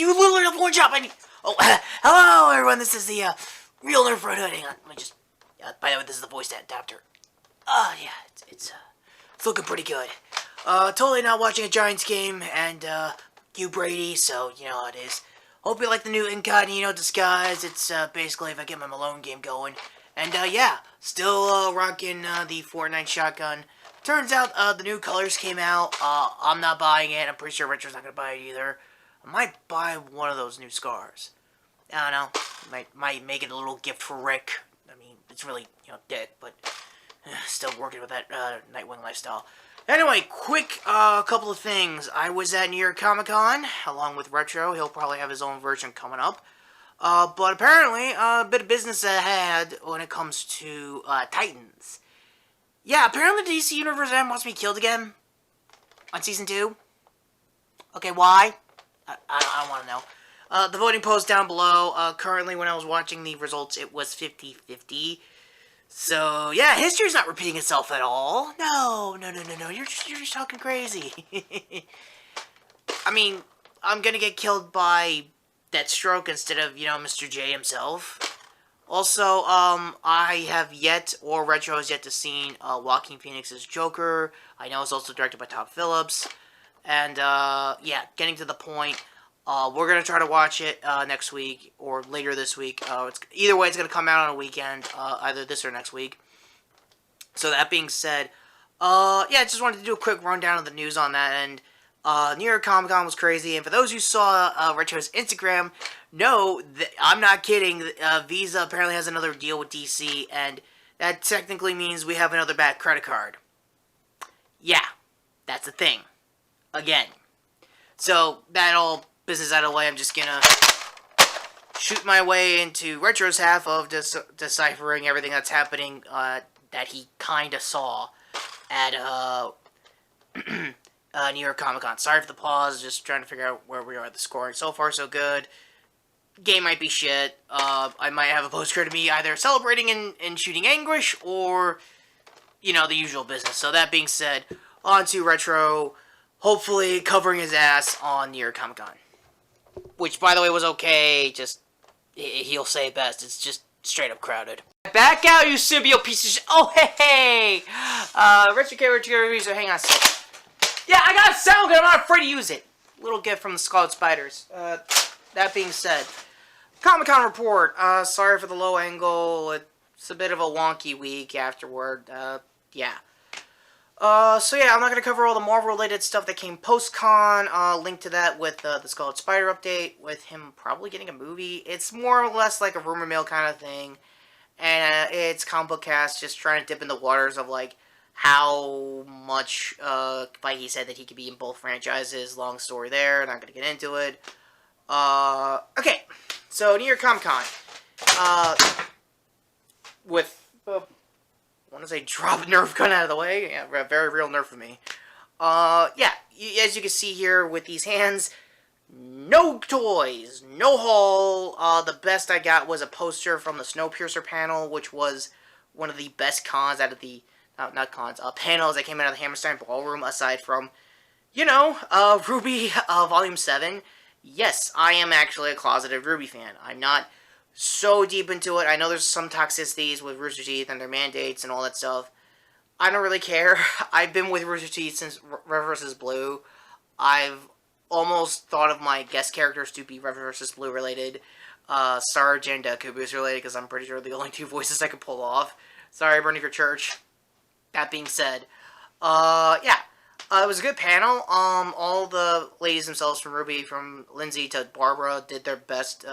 You literally have one job. Oh, hello, everyone. This is the real Nerf Red Hood. Hang on. Let me just. By the way, this is the voice adapter. Yeah, it's looking pretty good. Totally not watching a Giants game, and you Brady, so you know how it is. Hope you like the new incognito disguise. It's basically if I get my Malone game going. And yeah, still rocking the Fortnite shotgun. Turns out the new colors came out. I'm not buying it. I'm pretty sure Retro's not gonna buy it either. I might buy one of those new scars. I don't know. Might make it a little gift for Rick. I mean, it's really, dead, but still working with that Nightwing lifestyle. Anyway, quick couple of things. I was at New York Comic Con along with Retro. He'll probably have his own version coming up. But apparently, a bit of business ahead when it comes to Titans. Yeah, apparently the DC Universe M wants me killed again on Season 2. Okay, why? I don't want to know. The voting post down below. Currently, when I was watching the results, it was 50-50. So, yeah, history's not repeating itself at all. No. You're just talking crazy. I mean, I'm gonna get killed by Deathstroke instead of, Mr. J himself. Also, I have yet, or Retro has yet to see Joaquin Phoenix's Joker. I know it's also directed by Todd Phillips. And, yeah, getting to the point, we're going to try to watch it next week, or later this week. Either way, it's going to come out on a weekend, either this or next week. So that being said, yeah, just wanted to do a quick rundown of the news on that, and New York Comic Con was crazy, and for those who saw Retro's Instagram, know that I'm not kidding, Visa apparently has another deal with DC, and that technically means we have another bad credit card. Yeah, that's a thing. Again. So, that all business out of the way, I'm just gonna shoot my way into Retro's half of deciphering everything that's happening that he kinda saw at New York Comic Con. Sorry for the pause, just trying to figure out where we are at the scoring. So far, so good. Game might be shit. I might have a post-credit of me either celebrating and shooting Anguish, or, the usual business. So that being said, on to Retro, hopefully covering his ass on New York Comic Con. Which, by the way, was okay, just, he'll say it best, it's just straight up crowded. Back out, you symbiote piece of shit! Oh, hey! RetroKid, so hang on a sec. Yeah, I got a sound gun, I'm not afraid to use it! Little gift from the Scarlet Spiders. That being said, Comic-Con report. Sorry for the low angle, it's a bit of a wonky week afterward, yeah. So yeah, I'm not going to cover all the Marvel-related stuff that came post-con. Link to that with the Scarlet Spider update, with him probably getting a movie. It's more or less like a rumor mill kind of thing. And it's Comic Book Cast just trying to dip in the waters of, like, how much Feige said that he could be in both franchises. Long story there, not going to get into it. Okay, so New York Comic-Con. With... I want to say drop Nerf gun out of the way. Yeah, very real Nerf for me. Yeah, as you can see here with these hands, no toys, no haul. The best I got was a poster from the Snowpiercer panel, which was one of the best cons out of the, panels that came out of the Hammerstein Ballroom, aside from, Ruby Volume 7. Yes, I am actually a closeted Ruby fan. I'm not so deep into it. I know there's some toxicities with Rooster Teeth and their mandates and all that stuff. I don't really care. I've been with Rooster Teeth since Red vs. Blue. I've almost thought of my guest characters to be Red vs. Blue related. Sarge and Caboose related, because I'm pretty sure they're the only two voices I can pull off. Sorry, burning your church. That being said, yeah. It was a good panel. All the ladies themselves, from Ruby, from Lindsay to Barbara, did their best,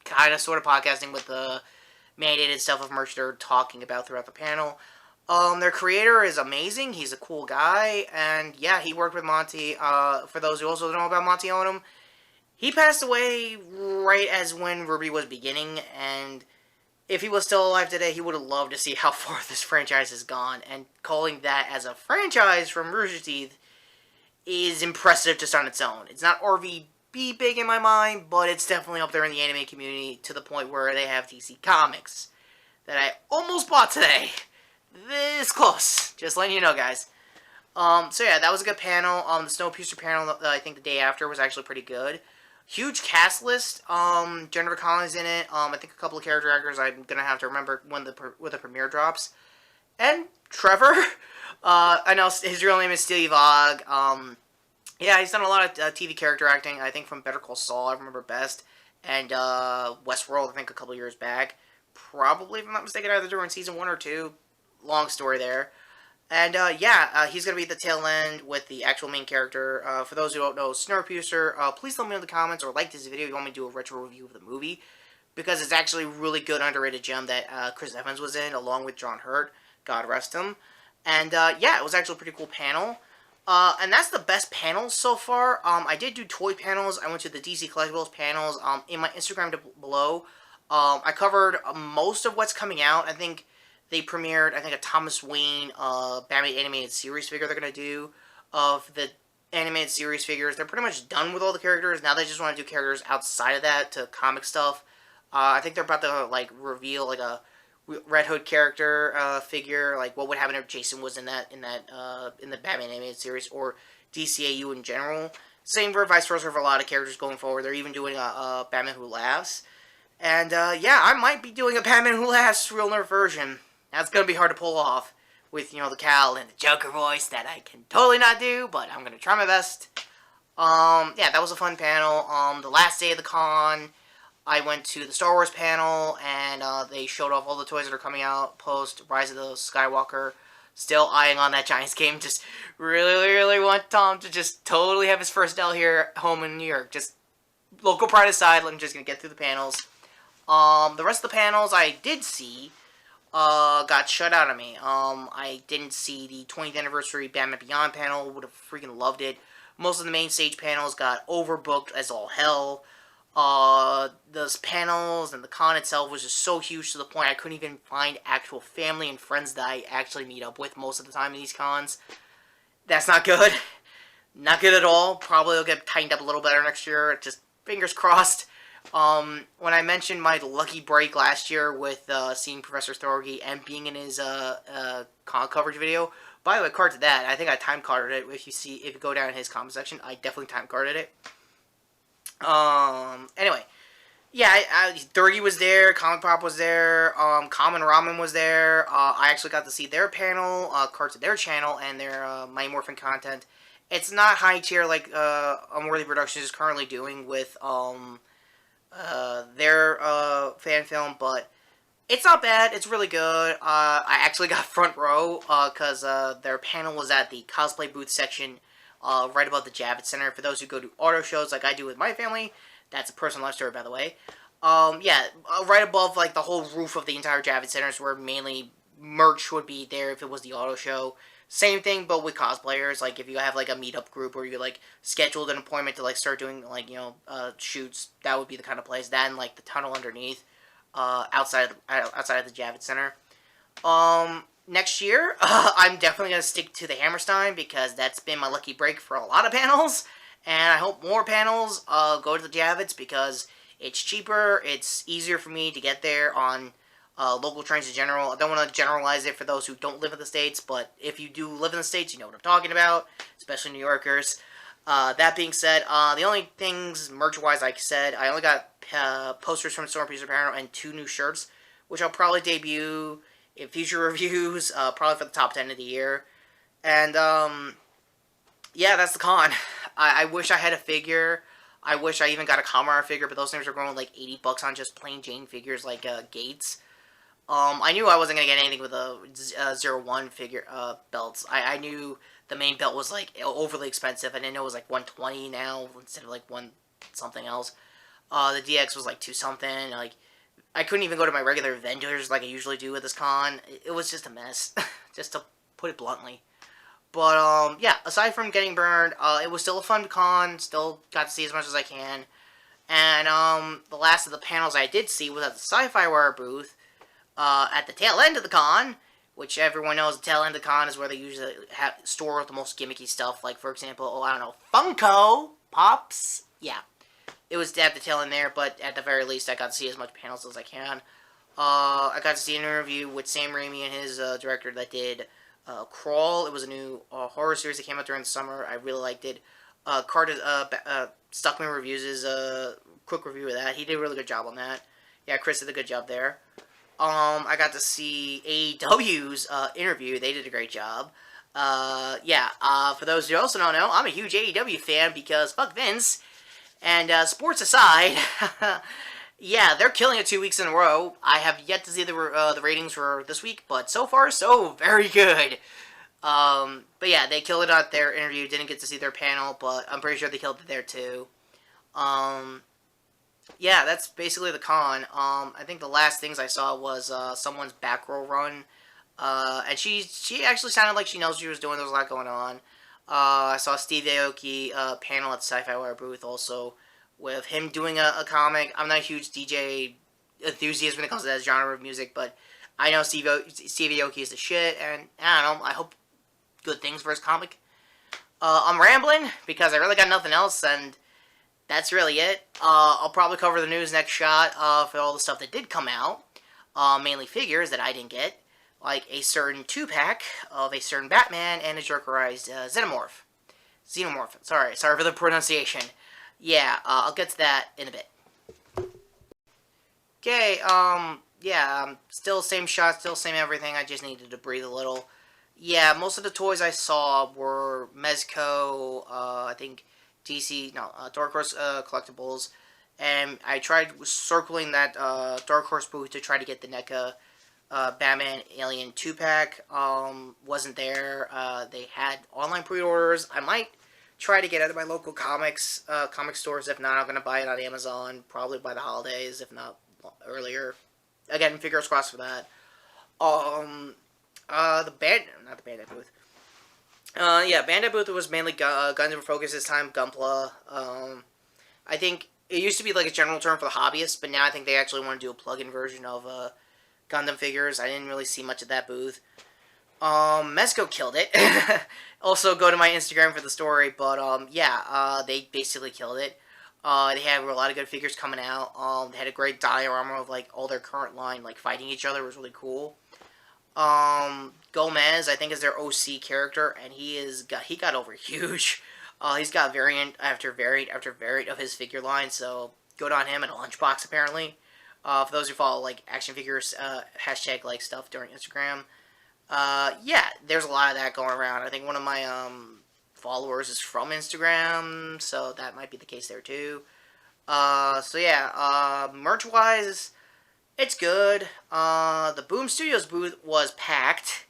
kind of sort of podcasting with the mandated stuff of merch they're talking about throughout the panel. Their creator is amazing. He's a cool guy, and yeah, he worked with Monty. For those who also don't know about Monty Onum, he passed away right as when Ruby was beginning, and if he was still alive today, he would have loved to see how far this franchise has gone, and calling that as a franchise from Rooster Teeth is impressive just on its own. It's not RVB big in my mind, but it's definitely up there in the anime community, to the point where they have DC Comics that I almost bought today. This close. Just letting you know, guys. So yeah, that was a good panel. The Snowpiercer panel, I think the day after, was actually pretty good. Huge cast list. Jennifer Connelly's in it. I think a couple of character actors I'm gonna have to remember when the premiere drops. And Trevor. I know his real name is Steve Ogg. Yeah, he's done a lot of TV character acting. I think from Better Call Saul, I remember best, and Westworld. I think a couple years back. Probably, if I'm not mistaken, either during season 1 or 2. Long story there. And yeah, he's going to be at the tail end with the actual main character. For those who don't know, Snowpiercer, please let me know in the comments or like this video if you want me to do a retro review of the movie. Because it's actually a really good underrated gem that Chris Evans was in, along with John Hurt. God rest him. And yeah, it was actually a pretty cool panel. And that's the best panels so far. I did do toy panels. I went to the DC Collectibles panels in my Instagram below. I covered most of what's coming out. I think they premiered, a Thomas Wayne Batman animated series figure they're going to do of the animated series figures. They're pretty much done with all the characters. Now they just want to do characters outside of that to comic stuff. I think they're about to, like, reveal, like, a Red Hood character figure. Like, what would happen if Jason was in the Batman animated series or DCAU in general. Same for vice versa for a lot of characters going forward. They're even doing a Batman Who Laughs. And, yeah, I might be doing a Batman Who Laughs real nerd version. That's going to be hard to pull off with, you know, the Cal and the Joker voice that I can totally not do, but I'm going to try my best. Yeah, that was a fun panel. The last day of the con, I went to the Star Wars panel, and they showed off all the toys that are coming out post Rise of the Skywalker. Still eyeing on that Giants game. Just really, really want Tom to just totally have his first L here home in New York. Just local pride aside, I'm just going to get through the panels. The rest of the panels I did see got shut out of me. I didn't see the 20th anniversary Batman Beyond panel. Would have freaking loved it. Most of the main stage panels got overbooked as all hell. Those panels and the con itself was just so huge to the point I couldn't even find actual family and friends that I actually meet up with most of the time in these cons. That's not good. Not good at all. Probably will get tightened up a little better next year. Just fingers crossed. When I mentioned my lucky break last year with seeing Professor Thorgy and being in his con coverage video, by the way, card to that. I think I time carded it. If you go down in his comment section, I definitely time carded it. Anyway, yeah, Thorgy was there, Comic Pop was there, Kamen Ramen was there. I actually got to see their panel, card to their channel, and their Mighty Morphin content. It's not high tier like Unworthy Productions is currently doing with their fan film, but it's not bad. It's really good. I actually got front row because their panel was at the cosplay booth section right above the Javits Center. For those who go to auto shows like I do with my family, that's a personal life story, by the way. Yeah, right above like the whole roof of the entire Javits Center is where mainly merch would be there if it was the auto show. Same thing, but with cosplayers. Like, if you have, like, a meetup group or you, like, scheduled an appointment to, like, start doing, like, you know, shoots, that would be the kind of place. That and, like, the tunnel underneath, outside of the Javits Center. Next year, I'm definitely going to stick to the Hammerstein because that's been my lucky break for a lot of panels. And I hope more panels go to the Javits because it's cheaper, it's easier for me to get there on local trains in general. I don't want to generalize it for those who don't live in the States, but if you do live in the States, you know what I'm talking about, especially New Yorkers. That being said, the only things merch-wise I said, I only got posters from Stormpiece Apparel and 2 new shirts, which I'll probably debut in future reviews, probably for the top 10 of the year. And, yeah, that's the con. I wish I had a figure. I wish I even got a Kamara figure, but those things are going like $80 on just plain Jane figures like Gates. I knew I wasn't going to get anything with a 01 figure, belts. I knew the main belt was, like, overly expensive. I didn't know it was, like, $120 now instead of, like, $1 something else. The DX was, like, $2 something. Like, I couldn't even go to my regular vendors like I usually do with this con. It was just a mess, just to put it bluntly. But, yeah, aside from getting burned, it was still a fun con. Still got to see as much as I can. And, the last of the panels I did see was at the Sci-Fi Wire booth. At the tail end of the con, which everyone knows the tail end of the con is where they usually store the most gimmicky stuff, like, for example, I don't know, Funko Pops? Yeah, it was at the tail end there, but at the very least, I got to see as much panels as I can. I got to see an interview with Sam Raimi and his director that did Crawl. It was a new horror series that came out during the summer. I really liked it. Stuckman Reviews' quick review of that. He did a really good job on that. Yeah, Chris did a good job there. I got to see AEW's interview. They did a great job. For those who also don't know, I'm a huge AEW fan because fuck Vince. And sports aside, yeah, they're killing it 2 weeks in a row. I have yet to see the ratings for this week, but so far, so very good. But yeah, they killed it at their interview. Didn't get to see their panel, but I'm pretty sure they killed it there too. Yeah, that's basically the con. I think the last things I saw was someone's back row run. And she actually sounded like she knows what she was doing. There was a lot going on. I saw Steve Aoki panel at the Sci-Fi Wire booth also with him doing a comic. I'm not a huge DJ enthusiast when it comes to that genre of music, but I know Steve Aoki is the shit, and I don't know, I hope good things for his comic. I'm rambling because I really got nothing else, and that's really it. I'll probably cover the news next shot for all the stuff that did come out, mainly figures that I didn't get, like a certain 2-pack of a certain Batman and a Jokerized Xenomorph. Sorry for the pronunciation. Yeah, I'll get to that in a bit. Okay, still same shot, still same everything. I just needed to breathe a little. Yeah, most of the toys I saw were Mezco, I think Dark Horse Collectibles, and I tried circling that Dark Horse booth to try to get the NECA Batman Alien 2-pack. Wasn't there. They had online pre-orders. I might try to get it at my local comic stores. If not, I'm going to buy it on Amazon, probably by the holidays, if not earlier. Again, fingers crossed for that. Not the Bandit booth. Bandit booth was mainly Gundam focus this time, Gunpla. I think it used to be like a general term for the hobbyists, but now I think they actually want to do a plug-in version of Gundam figures. I didn't really see much of that booth. Mezco killed it. Also, go to my Instagram for the story, but they basically killed it. They had a lot of good figures coming out. They had a great diorama of like all their current line like fighting each other. It was really cool. Gomez, I think, is their OC character, and he got over huge. He's got variant after variant after variant of his figure line, so good on him, and a lunchbox apparently. For those who follow like action figures hashtag like stuff during Instagram, there's a lot of that going around. I think one of my followers is from Instagram, so that might be the case there too. Merch wise, it's good. The Boom Studios booth was packed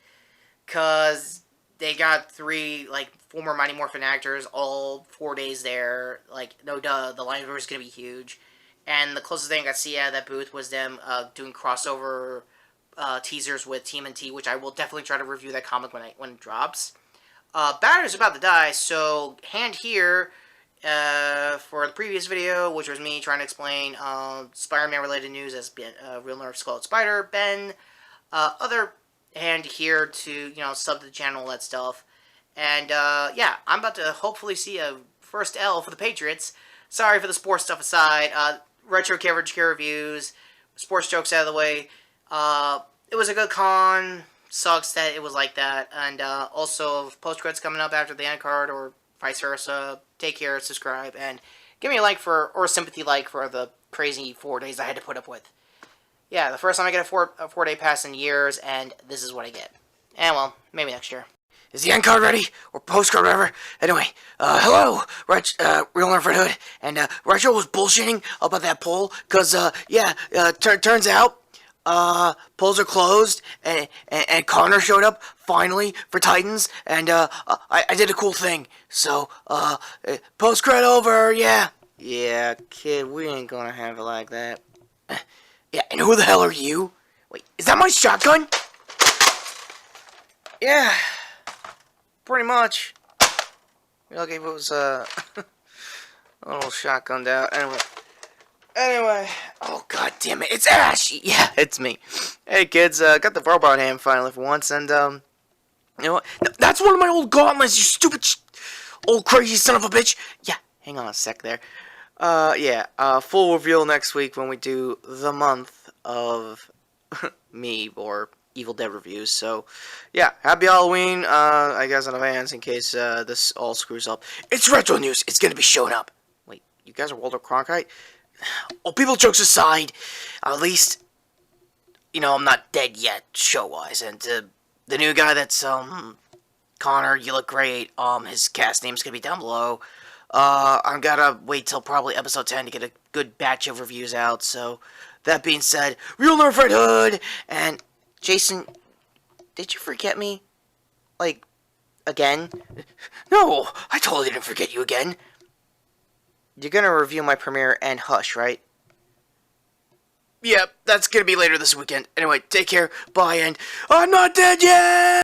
because they got 3 like former Mighty Morphin actors all 4 days there. Like, no duh, the line was gonna be huge. And the closest thing I got to see out of that booth was them doing crossover teasers with TMNT, which I will definitely try to review that comic when it drops. Battery's about to die, so hand here for the previous video, which was me trying to explain Spider-Man related news as Real Nerf Scarlet Spider, Ben, other hand here to, sub to the channel, all that stuff. And, I'm about to hopefully see a first L for the Patriots. Sorry for the sports stuff aside. RetroKid reviews, sports jokes out of the way. It was a good con. Sucks that it was like that. And also, post-credits coming up after the end card, or vice versa. Take care, subscribe, and give me a like or a sympathy like for the crazy 4 days I had to put up with. Yeah, the first time I get a 4-day pass in years, and this is what I get. And well, maybe next year. Is the end card ready? Or postcard, whatever? Anyway, hello, Real Nerf Hood. And, Retro was bullshitting about that poll, because, turns out, polls are closed, and Connor showed up, finally, for Titans, and, I did a cool thing. So, post-credit over, yeah. Yeah, kid, we ain't gonna have it like that. Yeah, and who the hell are you? Wait, is that my shotgun? Yeah. Pretty much. Okay, it was, a little shotgunned out. Anyway. Oh, god damn it. It's Ash! Yeah, it's me. Hey, kids, got the robot hand finally for once, and, you know what? No, that's one of my old gauntlets, you stupid old crazy son of a bitch! Yeah, hang on a sec there. Full reveal next week when we do the month of me, or Evil Dead reviews. So, yeah, happy Halloween, I guess in advance in case this all screws up. It's Retro News. It's gonna be showing up. Wait, you guys are Walter Cronkite? Oh, people jokes aside, at least, I'm not dead yet, show-wise, and the new guy that's, Connor, you look great, his cast name's gonna be down below. I'm gonna wait till probably episode 10 to get a good batch of reviews out, so, that being said, Real Nerf Red Hood, and, Jason, did you forget me? Like, again? No, I totally didn't forget you again. You're gonna review my premiere and Hush, right? Yep, that's gonna be later this weekend. Anyway, take care, bye, and I'm not dead yet!